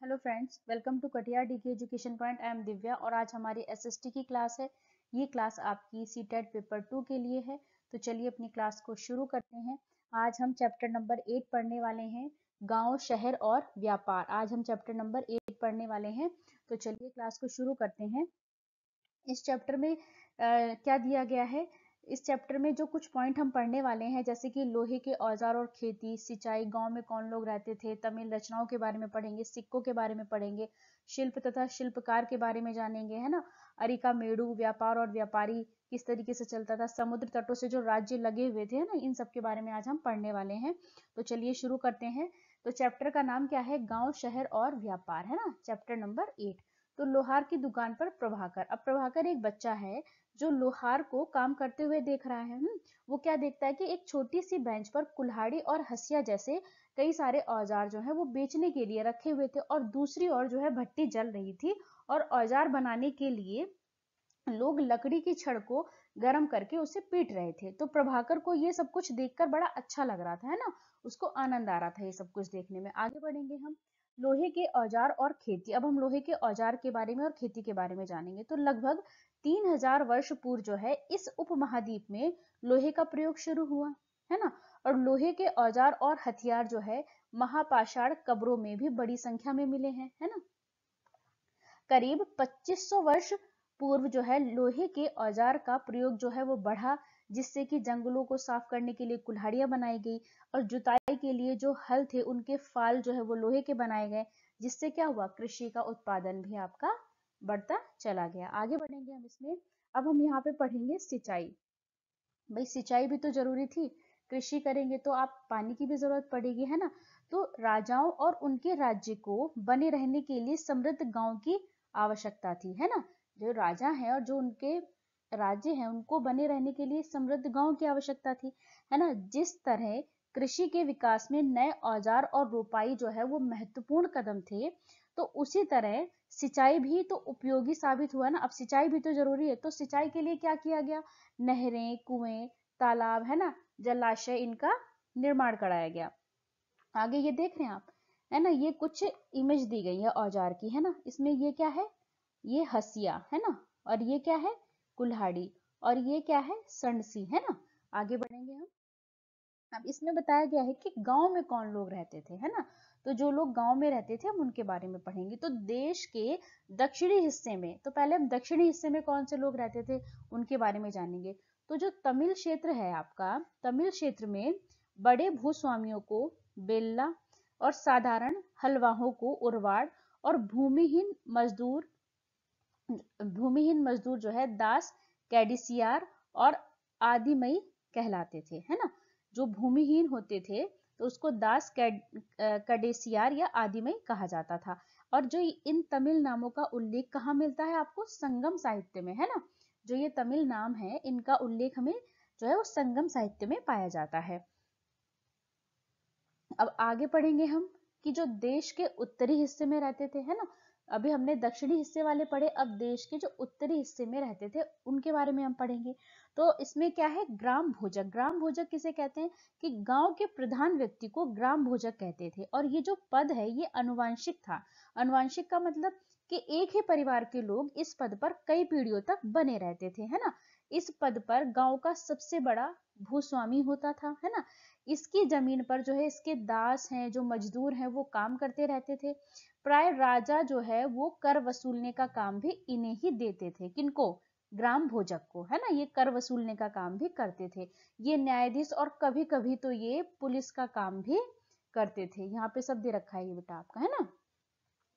Hello friends, welcome to Katiyar DK education point. I am Divya और आज हमारी एसएसटी की क्लास है। ये क्लास आपकी सीटेट पेपर 2 के लिए है। तो चलिए अपनी क्लास को शुरू करते हैं। आज हम चैप्टर नंबर 8 पढ़ने वाले हैं, गांव, शहर और व्यापार। आज हम चैप्टर नंबर 8 पढ़ने वाले हैं। तो चलिए क्लास को शुरू करते हैं। इस चैप्टर में क्या दिया गया है? इस चैप्टर में जो कुछ पॉइंट हम पढ़ने वाले हैं, जैसे कि लोहे के औजार और खेती, सिंचाई, गांव में कौन लोग रहते थे, तमिल रचनाओं के बारे में पढ़ेंगे, सिक्कों के बारे में पढ़ेंगे, शिल्प तथा शिल्पकार के बारे में जानेंगे, है ना। अरिका मेड़ू, व्यापार और व्यापारी किस तरीके से चलता था, समुद्र तटों से जो राज्य लगे हुए थे ना, इन सब के बारे में आज हम पढ़ने वाले हैं। तो चलिए शुरू करते हैं। तो चैप्टर का नाम क्या है? गाँव, शहर और व्यापार, है ना, चैप्टर नंबर 8। तो लोहार की दुकान पर प्रभाकर। अब प्रभाकर एक बच्चा है जो लोहार को काम करते हुए देख रहा है। वो क्या देखता है कि एक छोटी सी बेंच पर कुल्हाड़ी और हसिया जैसे कई सारे औजार जो है वो बेचने के लिए रखे हुए थे, और दूसरी ओर जो है भट्टी जल रही थी और औजार बनाने के लिए लोग लकड़ी की छड़ को गर्म करके उसे पीट रहे थे। तो प्रभाकर को ये सब कुछ देखकर बड़ा अच्छा लग रहा था, है ना। उसको आनंद आ रहा था ये सब कुछ देखने में। आगे बढ़ेंगे हम। लोहे के औजार और खेती। अब हम लोहे के औजार के बारे में और खेती के बारे में जानेंगे। तो लगभग 3000 वर्ष पूर्व जो है इस उपमहाद्वीप में लोहे का प्रयोग शुरू हुआ, है ना। और लोहे के औजार और हथियार जो है महापाषाण कब्रों में भी बड़ी संख्या में मिले हैं, है ना। करीब 2500 वर्ष पूर्व जो है लोहे के औजार का प्रयोग जो है वो बढ़ा, जिससे कि जंगलों को साफ करने के लिए कुल्हाड़ियां बनाई गई, और जुताई के लिए जो हल थे उनके फाल जो है वो लोहे के बनाए गए, जिससे क्या हुआ, कृषि का उत्पादन भी आपका बढ़ता चला गया। आगे बढ़ेंगे हम इसमें। अब हम यहाँ पे पढ़ेंगे सिंचाई। भाई सिंचाई भी तो जरूरी थी, कृषि करेंगे तो आप पानी की भी जरूरत पड़ेगी, है ना। तो राजाओं और उनके राज्य को बने रहने के लिए समृद्ध गांव की आवश्यकता थी, है ना। जो राजा हैं और जो उनके राज्य हैं उनको बने रहने के लिए समृद्ध गांव की आवश्यकता थी, है ना। जिस तरह कृषि के विकास में नए औजार और रोपाई जो है वो महत्वपूर्ण कदम थे, तो उसी तरह सिंचाई भी तो उपयोगी साबित हुआ ना। अब सिंचाई भी तो जरूरी है, तो सिंचाई के लिए क्या किया गया? नहरें, कुएं, तालाब, है ना, जलाशय, इनका निर्माण कराया गया। आगे ये देख रहे हैं आप, है ना, ये कुछ इमेज दी गई है औजार की, है ना। इसमें ये क्या है? ये हसिया, है ना। और ये क्या है? कुल्हाड़ी। और ये क्या है? संडसी, है ना। आगे बढ़ेंगे हम। अब इसमें बताया गया है कि गांव में कौन लोग रहते थे, है ना। तो जो लोग गांव में रहते थे हम उनके बारे में पढ़ेंगे। तो देश के दक्षिणी हिस्से में, तो पहले हम दक्षिणी हिस्से में कौन से लोग रहते थे उनके बारे में जानेंगे। तो जो तमिल क्षेत्र है आपका, तमिल क्षेत्र में बड़े भूस्वामियों को बेल्ला, और साधारण हलवाहों को उरवाड़, और भूमिहीन मजदूर जो है दास, कैडिसियार और आदिमई कहलाते थे, है ना। जो भूमिहीन होते थे तो उसको दास, कैडेसियार या आदिमई कहा जाता था। और जो इन तमिल नामों का उल्लेख कहाँ मिलता है आपको? संगम साहित्य में, है ना। जो ये तमिल नाम है इनका उल्लेख हमें जो है वो संगम साहित्य में पाया जाता है। अब आगे पढ़ेंगे हम कि जो देश के उत्तरी हिस्से में रहते थे, है ना। अभी हमने दक्षिणी हिस्से वाले पढ़े, अब देश के जो उत्तरी हिस्से में रहते थे उनके बारे में हम पढ़ेंगे। तो इसमें क्या है? ग्राम भोजक। ग्राम भोजक किसे कहते हैं? कि गांव के प्रधान व्यक्ति को ग्राम भोजक कहते थे। और ये जो पद है ये अनुवांशिक था। अनुवांशिक का मतलब कि एक ही परिवार के लोग इस पद पर कई पीढ़ियों तक बने रहते थे, है ना। इस पद पर गांव का सबसे बड़ा भूस्वामी होता था, है ना। इसकी जमीन पर जो है इसके दास हैं, जो मजदूर हैं, वो काम करते रहते थे। प्राय राजा जो है वो कर वसूलने का काम भी इन्हें ही देते थे। किनको? ग्राम भोजक को, है ना। ये कर वसूलने का काम भी करते थे। ये न्यायाधीश और कभी कभी तो ये पुलिस का काम भी करते थे। यहाँ पे सब दे रखा है ये बेटा आपका, है ना।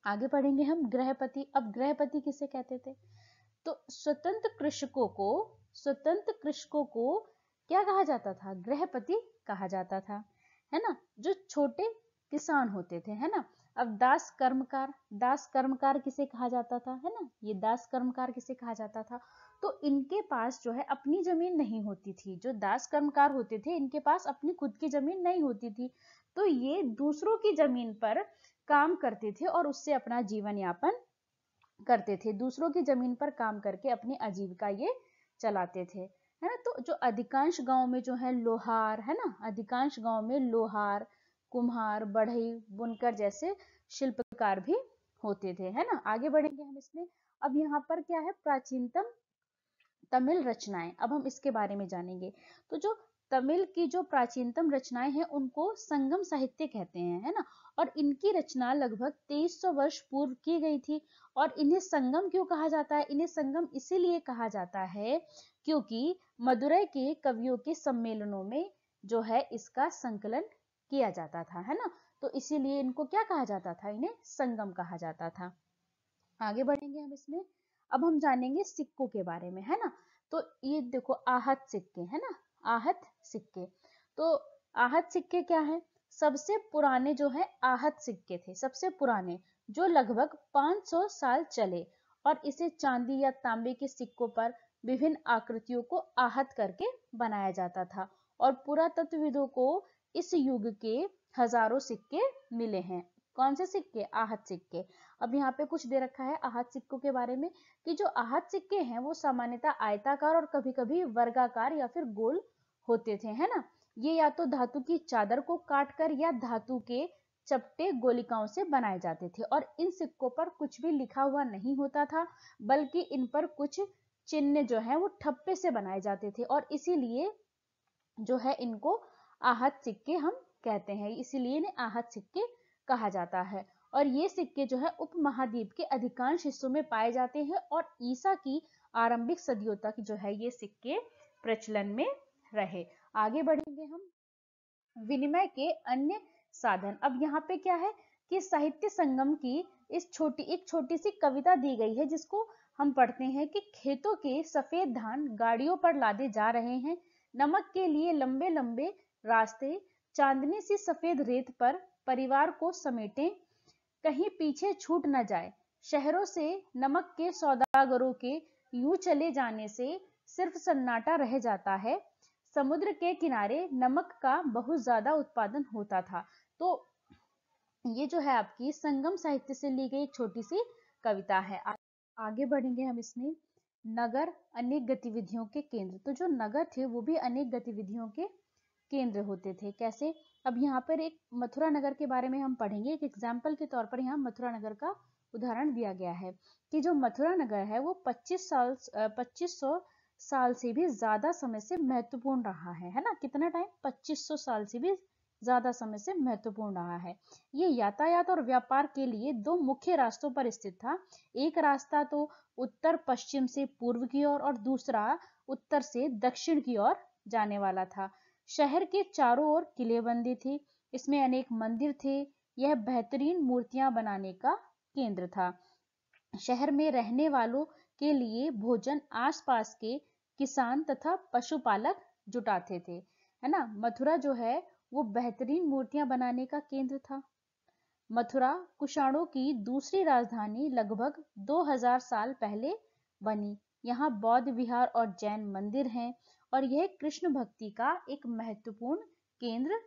आगे पढ़ेंगे हम। गृहपति। अब गृहपति किसे कहते थे? तो स्वतंत्र कृषकों को क्या कहा जाता था? गृहपति कहा जाता था, है ना। जो छोटे किसान होते थे, है ना। अब दास कर्मकार। दास कर्मकार किसे कहा जाता था, है ना। ये दास कर्मकार किसे कहा जाता था? तो इनके पास जो है अपनी जमीन नहीं होती थी। जो दास कर्मकार होते थे इनके पास अपनी खुद की जमीन नहीं होती थी, तो ये दूसरों की जमीन पर काम करते थे और उससे अपना जीवन यापन करते थे। दूसरों की जमीन पर काम करके अपनी आजीविका ये चलाते थे, है ना। तो जो अधिकांश गांव में जो है लोहार, है ना, अधिकांश गांव में लोहार, कुम्हार, बढ़ई, बुनकर जैसे शिल्पकार भी होते थे, है ना। आगे बढ़ेंगे हम इसमें। अब यहाँ पर क्या है, प्राचीनतम तमिल रचनाएं, अब हम इसके बारे में जानेंगे। तो जो तमिल की जो प्राचीनतम रचनाएं हैं उनको संगम साहित्य कहते हैं, है ना। और इनकी रचना लगभग 2300 वर्ष पूर्व की गई थी। और इन्हें संगम क्यों कहा जाता है, इन्हें संगम इसीलिए कहा जाता है क्योंकि मदुरै के कवियों के सम्मेलनों में जो है इसका संकलन किया जाता था, है ना। तो इसीलिए इनको क्या कहा जाता था, इन्हें संगम कहा जाता था। आगे बढ़ेंगे हम इसमें। अब हम जानेंगे सिक्कों के बारे में, है ना। तो ये देखो आहत सिक्के, है ना, आहत सिक्के। तो आहत सिक्के क्या है, सबसे पुराने जो है आहत सिक्के थे, सबसे पुराने, जो लगभग 500 साल चले। और इसे चांदी या तांबे के सिक्कों पर विभिन्न आकृतियों को आहत करके बनाया जाता था। और पुरातत्वविदों को इस युग के हजारों सिक्के मिले हैं। कौन से सिक्के, आहत सिक्के। अब यहाँ पे कुछ दे रखा है आहत सिक्कों के बारे में, कि जो आहत सिक्के हैं वो सामान्यतः आयताकार और कभी कभी वर्गाकार या फिर गोल होते थे, है ना। ये या तो धातु की चादर को काटकर या धातु के चपटे गोलिकाओं से बनाए जाते थे। और इन सिक्कों पर कुछ भी लिखा हुआ नहीं होता था, बल्कि इन पर कुछ चिन्ह जो है वो ठप्पे से बनाए जाते थे। और इसीलिए जो है इनको आहत सिक्के हम कहते हैं, इसीलिए इन्हें आहत सिक्के कहा जाता है। और ये सिक्के जो है उपमहाद्वीप के अधिकांश हिस्सों में पाए जाते हैं। और ईसा की आरंभिक सदियों तक जो है ये सिक्के प्रचलन में रहे। आगे बढ़ेंगे हम, विनिमय के अन्य साधन। अब यहाँ पे क्या है कि साहित्य संगम की एक छोटी सी कविता दी गई है, जिसको हम पढ़ते हैं कि खेतों के सफेद धान गाड़ियों पर लादे जा रहे हैं, नमक के लिए लंबे लंबे रास्ते चांदनी सी सफेद रेत पर परिवार को समेटें, कहीं पीछे छूट न जाए। शहरों से नमक के सौदागरों के यूं चले जाने से सिर्फ सन्नाटा रह जाता है। समुद्र के किनारे नमक का बहुत ज्यादा उत्पादन होता था। तो ये जो है आपकी संगम साहित्य से ली गई एक छोटी सी कविता है। आगे बढ़ेंगे हम इसमें। नगर अनेक गतिविधियों के केंद्र। तो जो नगर थे वो भी अनेक गतिविधियों के केंद्र होते थे। कैसे, अब यहाँ पर एक मथुरा नगर के बारे में हम पढ़ेंगे। एक एग्जाम्पल के तौर पर यहाँ मथुरा नगर का उदाहरण दिया गया है कि जो मथुरा नगर है वो 2500 साल से भी ज्यादा समय से महत्वपूर्ण रहा है ना। कितना टाइम, 2500 साल से भी ज्यादा समय से महत्वपूर्ण रहा है। ये यातायात और व्यापार के लिए दो मुख्य रास्तों पर स्थित था। एक रास्ता तो उत्तर पश्चिम से पूर्व की ओर और दूसरा उत्तर से दक्षिण की ओर जाने वाला था। शहर के चारों ओर किलेबंदी थी, इसमें अनेक मंदिर थे। यह बेहतरीन मूर्तियां बनाने का केंद्र था। शहर में रहने वालों के लिए भोजन आसपास के किसान तथा पशुपालक जुटाते थे, है ना। मथुरा जो है वो बेहतरीन मूर्तियां बनाने का केंद्र था। मथुरा कुषाणों की दूसरी राजधानी लगभग 2000 साल पहले बनी। यहाँ बौद्ध विहार और जैन मंदिर हैं और यह कृष्ण भक्ति का एक महत्वपूर्ण केंद्र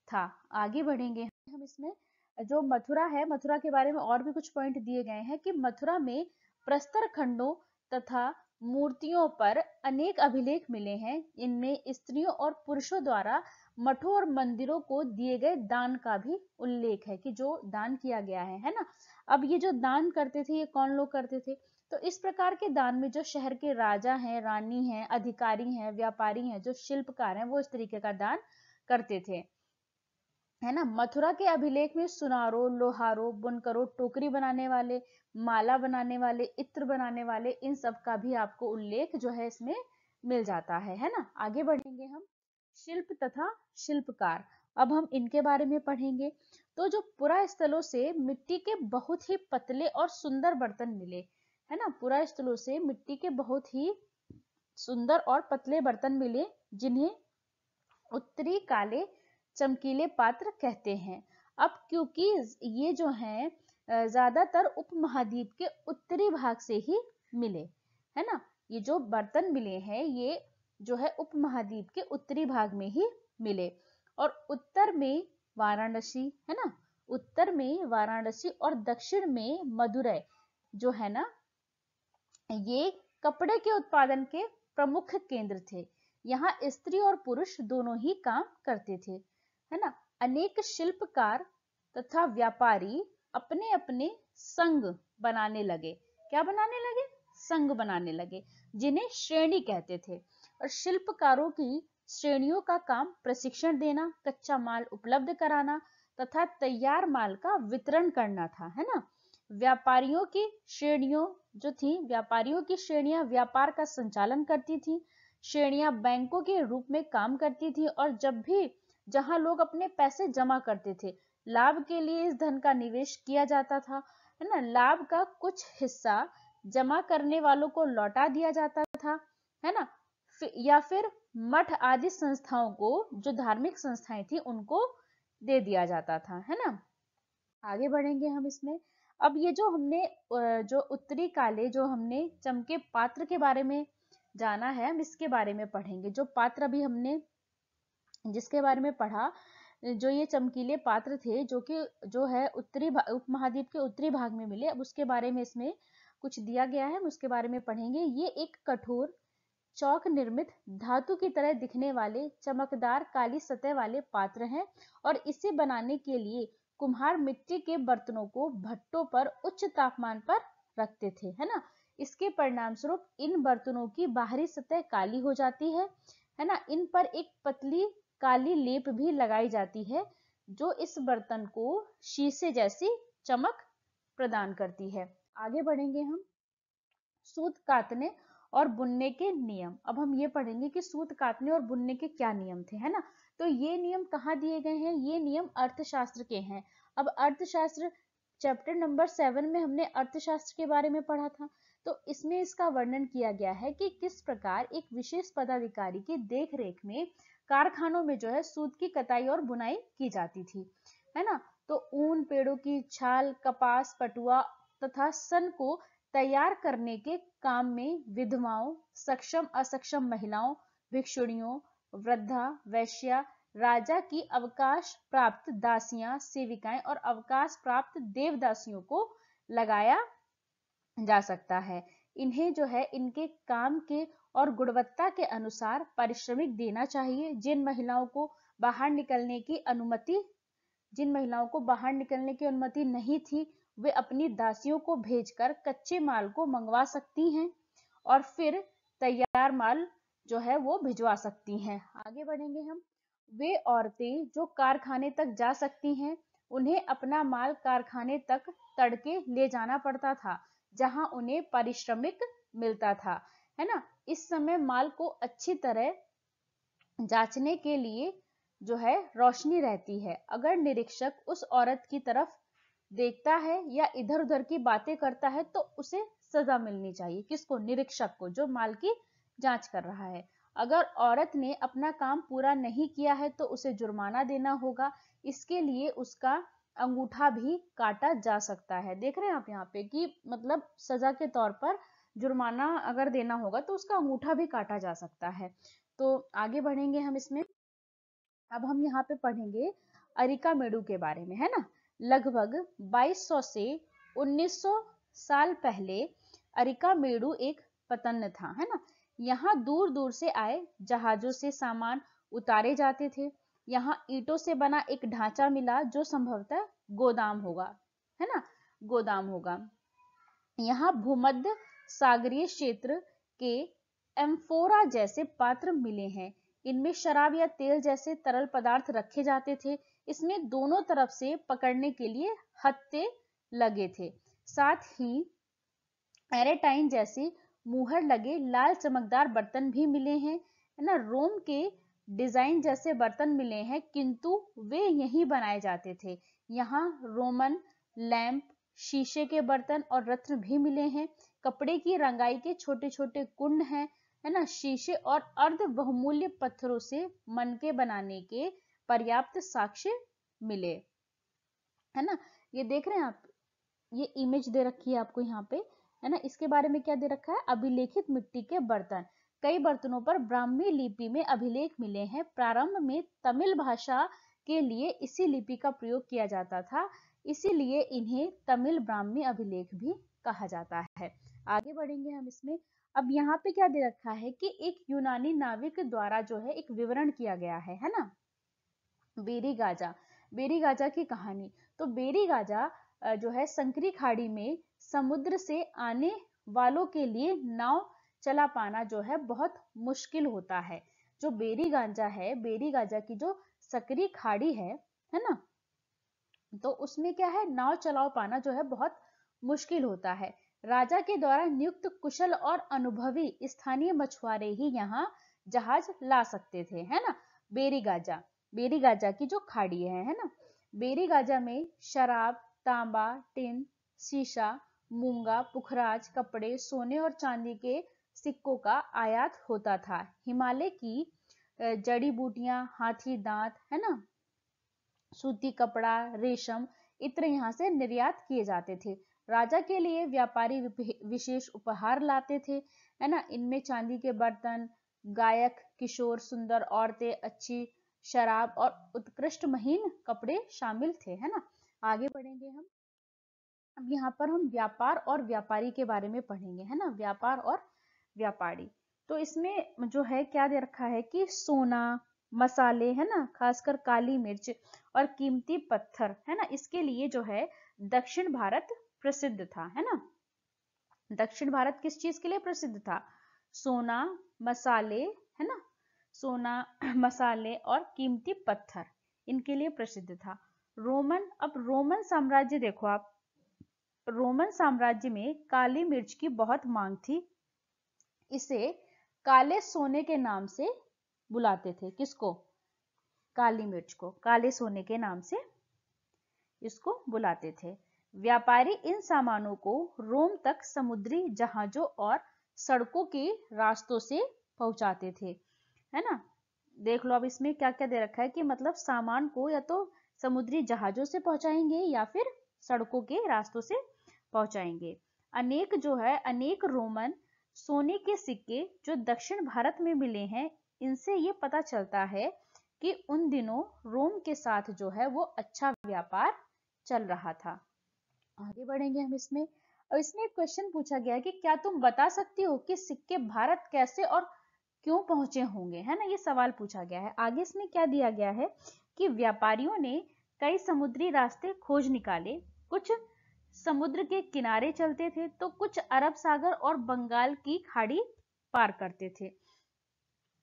था। आगे बढ़ेंगे हम इसमें। जो मथुरा है, मथुरा के बारे में और भी कुछ पॉइंट दिए गए हैं कि मथुरा में प्रस्तर खंडों तथा मूर्तियों पर अनेक अभिलेख मिले हैं। इनमें स्त्रियों और पुरुषों द्वारा मठों और मंदिरों को दिए गए दान का भी उल्लेख है कि जो दान किया गया है ना। अब ये जो दान करते थे ये कौन लोग करते थे, तो इस प्रकार के दान में जो शहर के राजा हैं, रानी हैं, अधिकारी हैं, व्यापारी हैं, जो शिल्पकार हैं, वो इस तरीके का दान करते थे, है ना। मथुरा के अभिलेख में सुनारों, लोहारों, बुनकरों, टोकरी बनाने वाले, माला बनाने वाले, इत्र बनाने वाले, इन सब का भी आपको उल्लेख जो है इसमें मिल जाता है ना। आगे बढ़ेंगे हम, शिल्प तथा शिल्पकार। अब हम इनके बारे में पढ़ेंगे। तो जो पुरा स्थलों से मिट्टी के बहुत ही पतले और सुंदर बर्तन मिले, है ना। पुरा स्थलों से मिट्टी के बहुत ही सुंदर और पतले बर्तन मिले, जिन्हें उत्तरी काले चमकीले पात्र कहते हैं। अब क्योंकि ये जो है ज्यादातर उपमहाद्वीप के उत्तरी भाग से ही मिले, है ना। ये जो बर्तन मिले हैं ये जो है उपमहाद्वीप के उत्तरी भाग में ही मिले। और उत्तर में वाराणसी, है ना, उत्तर में वाराणसी और दक्षिण में मदुरै जो है ना, ये कपड़े के उत्पादन के प्रमुख केंद्र थे। यहाँ स्त्री और पुरुष दोनों ही काम करते थे, है ना। अनेक शिल्पकार तथा व्यापारी अपने अपने संघ बनाने लगे। क्या बनाने लगे? संघ बनाने लगे, जिन्हें श्रेणी कहते थे। और शिल्पकारों की श्रेणियों का काम प्रशिक्षण देना, कच्चा माल उपलब्ध कराना तथा तैयार माल का वितरण करना था, है ना। व्यापारियों की श्रेणियों जो थी, व्यापारियों की श्रेणियां व्यापार का संचालन करती थी। श्रेणियां बैंकों के रूप में काम करती थी, और जब भी जहां लोग अपने पैसे जमा करते थे, लाभ के लिए इस धन का निवेश किया जाता था, है ना। लाभ का कुछ हिस्सा जमा करने वालों को लौटा दिया जाता था, है ना, या फिर मठ आदि संस्थाओं को, जो धार्मिक संस्थाएं थी, उनको दे दिया जाता था, है ना। आगे बढ़ेंगे हम इसमें। अब ये जो हमने जो उत्तरी काले जो हमने चमके पात्र के बारे में जाना है, हम इसके बारे में पढ़ेंगे। जो पात्र अभी हमने जिसके बारे में पढ़ा, जो ये चमकीले पात्र थे, जो कि जो है उत्तरी उपमहाद्वीप के उत्तरी भाग में मिले, अब उसके बारे में इसमें कुछ दिया गया है, हम उसके बारे में पढ़ेंगे। ये एक कठोर चौक निर्मित धातु की तरह दिखने वाले चमकदार काली सतह वाले पात्र हैं, और इसे बनाने के लिए कुम्हार मिट्टी के बर्तनों को भट्टों पर उच्च तापमान पर रखते थे, है ना। इसके परिणाम स्वरूप इन बर्तनों की बाहरी सतह काली हो जाती है ना। इन पर एक पतली काली लेप भी लगाई जाती है, जो इस बर्तन को शीशे जैसी चमक प्रदान करती है। आगे बढ़ेंगे हम। सूत कातने और बुनने के नियम। अब हम ये पढ़ेंगे कि सूत कातने और बुनने के क्या नियम थे, है ना। तो ये नियम कहाँ दिए गए हैं? ये नियम अर्थशास्त्र के हैं। अब अर्थशास्त्र चैप्टर नंबर 7 में हमने अर्थशास्त्र के बारे में पढ़ा था। तो इसमें इसका वर्णन किया गया है कि किस प्रकार एक विशेष पदाधिकारी की देखरेख में कारखानों में जो है सूत की कताई और बुनाई की जाती थी, है ना। तो ऊन, पेड़ों की छाल, कपास, पटुआ तथा सन को तैयार करने के काम में विधवाओं, सक्षम असक्षम महिलाओं, भिक्षुणियों, वृद्धा, वैश्या, राजा की अवकाश प्राप्त दासियां, सेविकाएं और अवकाश प्राप्त देवदासियों को लगाया जा सकता है। इन्हें जो है इनके काम के और गुणवत्ता के अनुसार पारिश्रमिक देना चाहिए। जिन महिलाओं को बाहर निकलने की अनुमति नहीं थी, वे अपनी दासियों को भेजकर कच्चे माल को मंगवा सकती हैं, और फिर तैयार माल जो है वो भिजवा सकती हैं। आगे बढ़ेंगे हम। वे औरतें जो कारखाने तक जा सकती हैं, उन्हें अपना माल कारखाने तक तड़के ले जाना पड़ता था, जहां उन्हें पारिश्रमिक मिलता था, है ना। इस समय माल को अच्छी तरह जांचने के लिए जो है रोशनी रहती है। अगर निरीक्षक उस औरत की तरफ देखता है या इधर उधर की बातें करता है, तो उसे सजा मिलनी चाहिए। किसको? निरीक्षक को, जो माल की जांच कर रहा है। अगर औरत ने अपना काम पूरा नहीं किया है, तो उसे जुर्माना देना होगा। इसके लिए उसका अंगूठा भी काटा जा सकता है। देख रहे हैं आप यहाँ पे कि मतलब सजा के तौर पर जुर्माना अगर देना होगा, तो उसका अंगूठा भी काटा जा सकता है। तो आगे बढ़ेंगे हम इसमें। अब हम यहाँ पे पढ़ेंगे अरिकामेडु के बारे में, है ना। लगभग 2200 से 1900 साल पहले अरिकामेडु एक पतन था, है ना। यहाँ दूर दूर से आए जहाजों से सामान उतारे जाते थे। यहाँ ईंटों से बना एक ढांचा मिला, जो संभवतः गोदाम होगा, है ना, गोदाम होगा। यहाँ भूमध्य सागरीय क्षेत्र के एम्फोरा जैसे पात्र मिले हैं। इनमें शराब या तेल जैसे तरल पदार्थ रखे जाते थे। इसमें दोनों तरफ से पकड़ने के लिए हत्थे लगे थे। साथ ही एरेटाइन जैसी मुहर लगे लाल चमकदार बर्तन भी मिले हैं, है ना। रोम के डिजाइन जैसे बर्तन मिले हैं, किंतु वे यहीं बनाए जाते थे। यहाँ रोमन लैंप, शीशे के बर्तन और रत्न भी मिले हैं। कपड़े की रंगाई के छोटे छोटे कुंड हैं, है ना। शीशे और अर्ध बहुमूल्य पत्थरों से मनके बनाने के पर्याप्त साक्ष्य मिले, है ना। ये देख रहे हैं आप, ये इमेज दे रखी है आपको यहाँ पे, है ना। इसके बारे में क्या दे रखा है? अभिलेखित मिट्टी के बर्तन। कई बर्तनों पर ब्राह्मी लिपि में अभिलेख मिले हैं। प्रारंभ में तमिल भाषा के लिए इसी लिपि का प्रयोग किया जाता था, इसीलिए इन्हें तमिल ब्राह्मी अभिलेख भी कहा जाता है। आगे बढ़ेंगे हम इसमें। अब यहाँ पे क्या दे रखा है कि एक यूनानी नाविक द्वारा जो है एक विवरण किया गया है ना। बेरी गाजा की कहानी। तो बेरी गाजा जो है संकरी खाड़ी में समुद्र से आने वालों के लिए नाव चला पाना जो है बहुत मुश्किल होता है। जो बेरी गांजा है, बेरी गांजा की जो सकरी खाड़ी है ना, तो उसमें क्या है, नाव चला पाना जो है बहुत मुश्किल होता है। राजा के द्वारा नियुक्त कुशल और अनुभवी स्थानीय मछुआरे ही यहाँ जहाज ला सकते थे, है ना। बेरी गाजा की जो खाड़ी है ना, बेरी गाजा में शराब, तांबा, टिन, शीशा, मूंगा, पुखराज, कपड़े, सोने और चांदी के सिक्कों का आयात होता था। हिमालय की जड़ी बूटियां, हाथी दांत, है ना, सूती कपड़ा, रेशम, इत्र यहाँ से निर्यात किए जाते थे। राजा के लिए व्यापारी विशेष उपहार लाते थे, है ना। इनमें चांदी के बर्तन, गायक, किशोर, सुंदर औरतें, अच्छी शराब और उत्कृष्ट महीन कपड़े शामिल थे, है ना। आगे बढ़ेंगे हम। अब यहाँ पर हम व्यापार और व्यापारी के बारे में पढ़ेंगे, है ना। व्यापार और व्यापारी, तो इसमें जो है क्या दे रखा है कि सोना, मसाले, है ना, खासकर काली मिर्च और कीमती पत्थर, है ना, इसके लिए जो है दक्षिण भारत प्रसिद्ध था, है ना। दक्षिण भारत किस चीज के लिए प्रसिद्ध था? सोना, मसाले, है ना, सोना, मसाले और कीमती पत्थर, इनके लिए प्रसिद्ध था। अब रोमन साम्राज्य देखो आप, रोमन साम्राज्य में काली मिर्च की बहुत मांग थी। इसे काले सोने के नाम से बुलाते थे। किसको? काली मिर्च को काले सोने के नाम से इसको बुलाते थे। व्यापारी इन सामानों को रोम तक समुद्री जहाजों और सड़कों के रास्तों से पहुंचाते थे, है ना। देख लो अब इसमें क्या क्या दे रखा है कि मतलब सामान को या तो समुद्री जहाजों से पहुंचाएंगे या फिर सड़कों के रास्तों से पहुंचाएंगे। अनेक रोमन सोने के सिक्के जो दक्षिण भारत में मिले हैं, इनसे ये पता चलता है कि उन दिनों रोम के साथ जो है वो अच्छा व्यापार चल रहा था। आगे बढ़ेंगे हम इसमें। और इसमें एक क्वेश्चन पूछा गया है कि क्या तुम बता सकती हो कि सिक्के भारत कैसे और क्यों पहुंचे होंगे, है ना, ये सवाल पूछा गया है। आगे इसमें क्या दिया गया है कि व्यापारियों ने कई समुद्री रास्ते खोज निकाले। कुछ समुद्र के किनारे चलते थे तो कुछ अरब सागर और बंगाल की खाड़ी पार करते थे,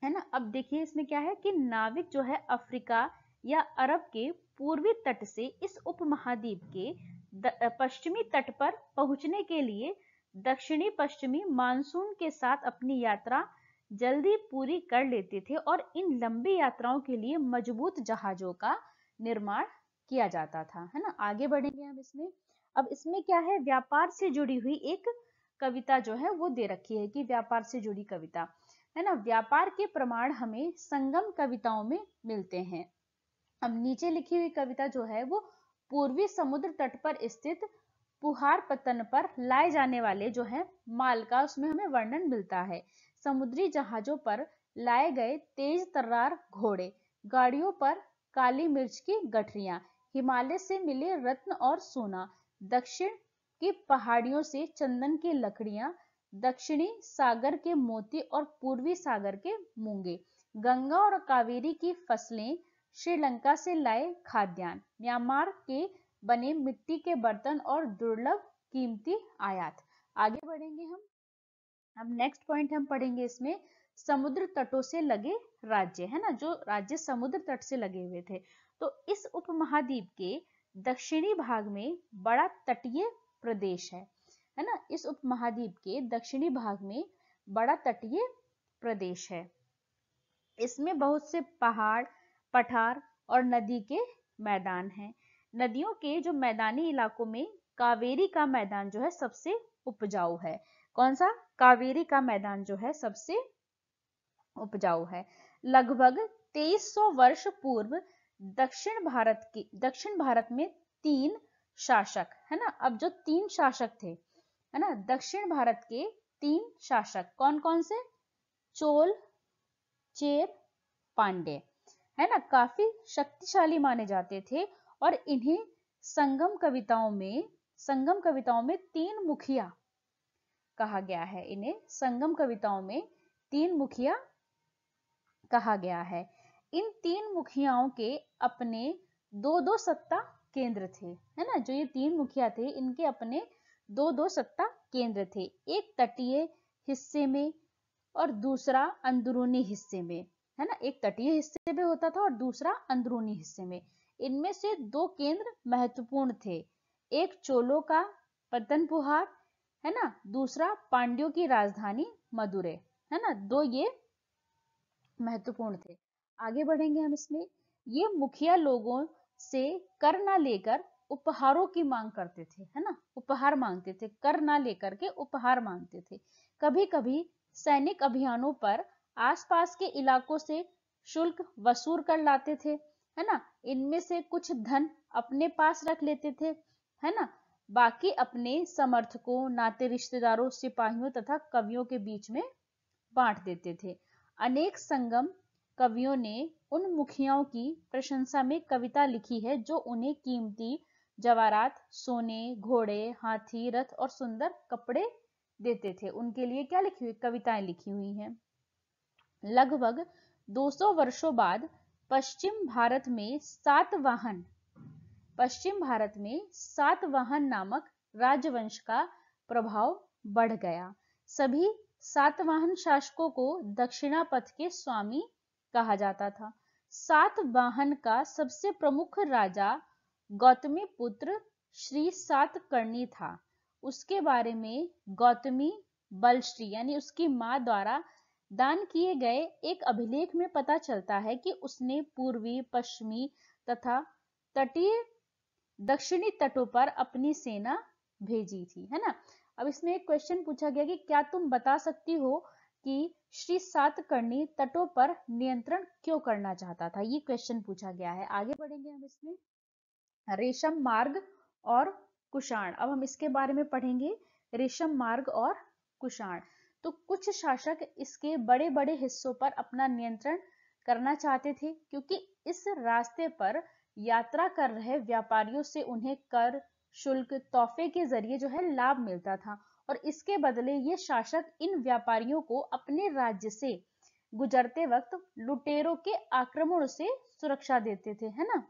है ना। अब देखिए इसमें क्या है कि नाविक जो है अफ्रीका या अरब के पूर्वी तट से इस उपमहाद्वीप के पश्चिमी तट पर पहुंचने के लिए दक्षिणी पश्चिमी मानसून के साथ अपनी यात्रा जल्दी पूरी कर लेते थे और इन लंबी यात्राओं के लिए मजबूत जहाजों का निर्माण किया जाता था, है ना। आगे बढ़ेंगे हम इसमें। अब इसमें क्या है, व्यापार से जुड़ी हुई एक कविता जो है वो दे रखी है कि व्यापार से जुड़ी कविता, है ना। व्यापार के प्रमाण हमें संगम कविताओं में मिलते हैं। अब नीचे लिखी हुई कविता जो है वो पूर्वी समुद्र तट पर स्थित पुहार पत्तन पर लाए जाने वाले जो है माल का उसमें हमें वर्णन मिलता है। समुद्री जहाजों पर लाए गए तेज तर्रार घोड़े, गाड़ियों पर काली मिर्च की गठरियां, हिमालय से मिले रत्न और सोना, दक्षिण की पहाड़ियों से चंदन की लकड़ियां, दक्षिणी सागर के मोती और पूर्वी सागर के मूंगे, गंगा और कावेरी की फसलें, श्रीलंका से लाए खाद्यान्न, म्यांमार के बने मिट्टी के बर्तन और दुर्लभ कीमती आयात। आगे बढ़ेंगे हम। अब नेक्स्ट पॉइंट हम पढ़ेंगे इसमें समुद्र तटों से लगे राज्य, है ना, जो राज्य समुद्र तट से लगे हुए थे। तो इस उपमहाद्वीप के दक्षिणी भाग में बड़ा तटीय प्रदेश है ना। इस उपमहाद्वीप के दक्षिणी भाग में बड़ा तटीय प्रदेश है। इसमें बहुत से पहाड़, पठार और नदी के मैदान हैं। नदियों के जो मैदानी इलाकों में कावेरी का मैदान जो है सबसे उपजाऊ है। कौन सा? कावेरी का मैदान जो है सबसे उपजाऊ है। लगभग 2300 वर्ष पूर्व दक्षिण भारत में 3 शासक, है ना। अब जो 3 शासक थे, है ना, दक्षिण भारत के 3 शासक कौन कौन से? चोल, चेर, पांडे, है ना, काफी शक्तिशाली माने जाते थे। और इन्हें संगम कविताओं में 3 मुखिया कहा गया है। इन्हें संगम कविताओं में 3 मुखिया कहा गया है। इन 3 मुखियाओं के अपने 2-2 सत्ता केंद्र थे, है ना। जो ये 3 मुखिया थे इनके अपने 2-2 सत्ता केंद्र थे, एक तटीय हिस्से में और दूसरा अंदरूनी हिस्से में, है ना। एक तटीय हिस्से में होता था और दूसरा अंदरूनी हिस्से में। इनमें से 2 केंद्र महत्वपूर्ण थे, एक चोलों का पतनपुहार, है ना, दूसरा पांड्यों की राजधानी मदुरै, है ना। 2 ये महत्वपूर्ण थे। आगे बढ़ेंगे हम इसमें। ये मुखिया लोगों से कर ना लेकर उपहारों की मांग करते थे, है ना। उपहार मांगते थे, कर ना लेकर के उपहार मांगते थे। कभी कभी सैनिक अभियानों पर आसपास के इलाकों से शुल्क वसूल कर लाते थे, है ना। इनमें से कुछ धन अपने पास रख लेते थे, है ना। बाकी अपने समर्थकों, नाते रिश्तेदारों, सिपाहियों तथा कवियों के बीच में बांट देते थे। अनेक संगम कवियों ने उन मुखियाओं की प्रशंसा में कविता लिखी है जो उन्हें कीमती जवाहरात, सोने, घोड़े, हाथी, रथ और सुंदर कपड़े देते थे। उनके लिए क्या लिखी हुई, कविताएं लिखी हुई हैं। लगभग 200 वर्षों बाद पश्चिम भारत में सातवाहन नामक राजवंश का प्रभाव बढ़ गया। सभी सातवाहन शासकों को दक्षिणापथ के स्वामी कहा जाता था। सातवाहन का सबसे प्रमुख राजा गौतमी पुत्र श्री सातकर्णी था। उसके बारे में गौतमी बलश्री यानी उसकी मां द्वारा दान किए गए एक अभिलेख में पता चलता है कि उसने पूर्वी, पश्चिमी तथा तटीय दक्षिणी तटों पर अपनी सेना भेजी थी, है ना। अब इसमें एक क्वेश्चन पूछा गया कि क्या तुम बता सकती हो कि श्री सातकर्णी तटों पर नियंत्रण क्यों करना चाहता था, ये क्वेश्चन पूछा गया है। आगे बढ़ेंगे हम इसमें। रेशम मार्ग और कुषाण, अब हम इसके बारे में पढ़ेंगे, रेशम मार्ग और कुषाण। तो कुछ शासक इसके बड़े बड़े हिस्सों पर अपना नियंत्रण करना चाहते थे, क्योंकि इस रास्ते पर यात्रा कर रहे व्यापारियों से उन्हें कर, शुल्क, तोहफे के जरिए जो है लाभ मिलता था, और इसके बदले ये शासक इन व्यापारियों को अपने राज्य से गुजरते वक्त लुटेरों के आक्रमण से सुरक्षा देते थे, है ना।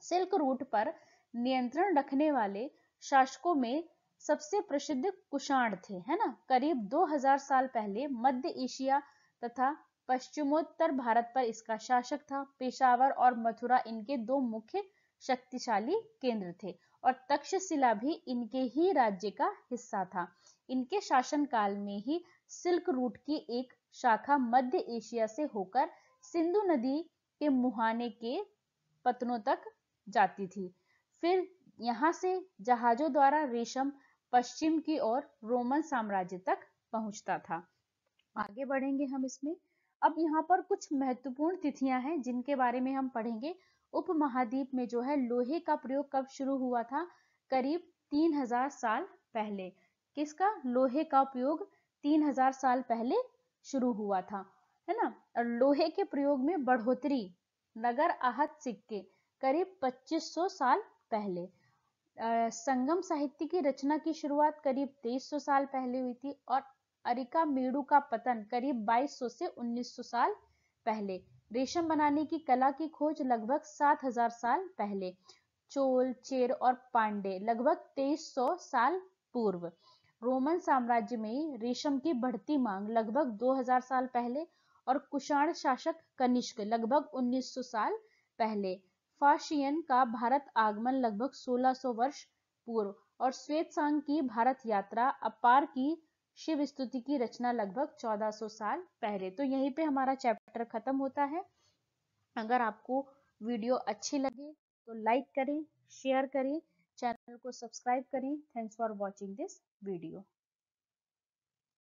सिल्क रूट पर नियंत्रण रखने वाले शासकों में सबसे प्रसिद्ध कुषाण थे, है ना। करीब 2000 साल पहले मध्य एशिया तथा पश्चिमोत्तर भारत पर इसका शासक था। पेशावर और मथुरा इनके 2 मुख्य शक्तिशाली केंद्र थे और तक्षशिला भी इनके ही राज्य का हिस्सा था। इनके शासनकाल में ही सिल्क रूट की एक शाखा मध्य एशिया से होकर सिंधु नदी के मुहाने के पतनों तक जाती थी। फिर यहाँ से जहाजों द्वारा रेशम पश्चिम की ओर रोमन साम्राज्य तक पहुंचता था। आगे बढ़ेंगे हम इसमें। अब यहाँ पर कुछ महत्वपूर्ण तिथियां हैं जिनके बारे में हम पढ़ेंगे। उपमहाद्वीप में जो है लोहे का प्रयोग कब शुरू हुआ था, करीब 3000 साल पहले। किसका, लोहे का उपयोग 3000 साल पहले शुरू हुआ था, है ना। और लोहे के प्रयोग में बढ़ोतरी नगर आहत सिक्के करीब 2500 साल पहले। संगम साहित्य की रचना की शुरुआत करीब 2300 साल पहले हुई थी और अरिका मेड़ू का पतन करीब 2200 से 1900 साल पहले। रेशम बनाने की कला की खोज लगभग 7000 साल पहले। चोल, चेर और पांडे लगभग 2300 साल पूर्व। रोमन साम्राज्य में रेशम की बढ़ती मांग लगभग 2000 साल पहले और कुषाण शासक कनिष्क लगभग 1900 साल पहले। फाशियन का भारत आगमन लगभग 1600 वर्ष पूर्व और श्वेतसांग की भारत यात्रा, अपार की शिव स्तुति की रचना लगभग 1400 साल पहले। तो यहीं पे हमारा चैप्टर खत्म होता है। अगर आपको वीडियो अच्छी लगे तो लाइक करें, शेयर करें, चैनल को सब्सक्राइब करें। Thanks for watching this video.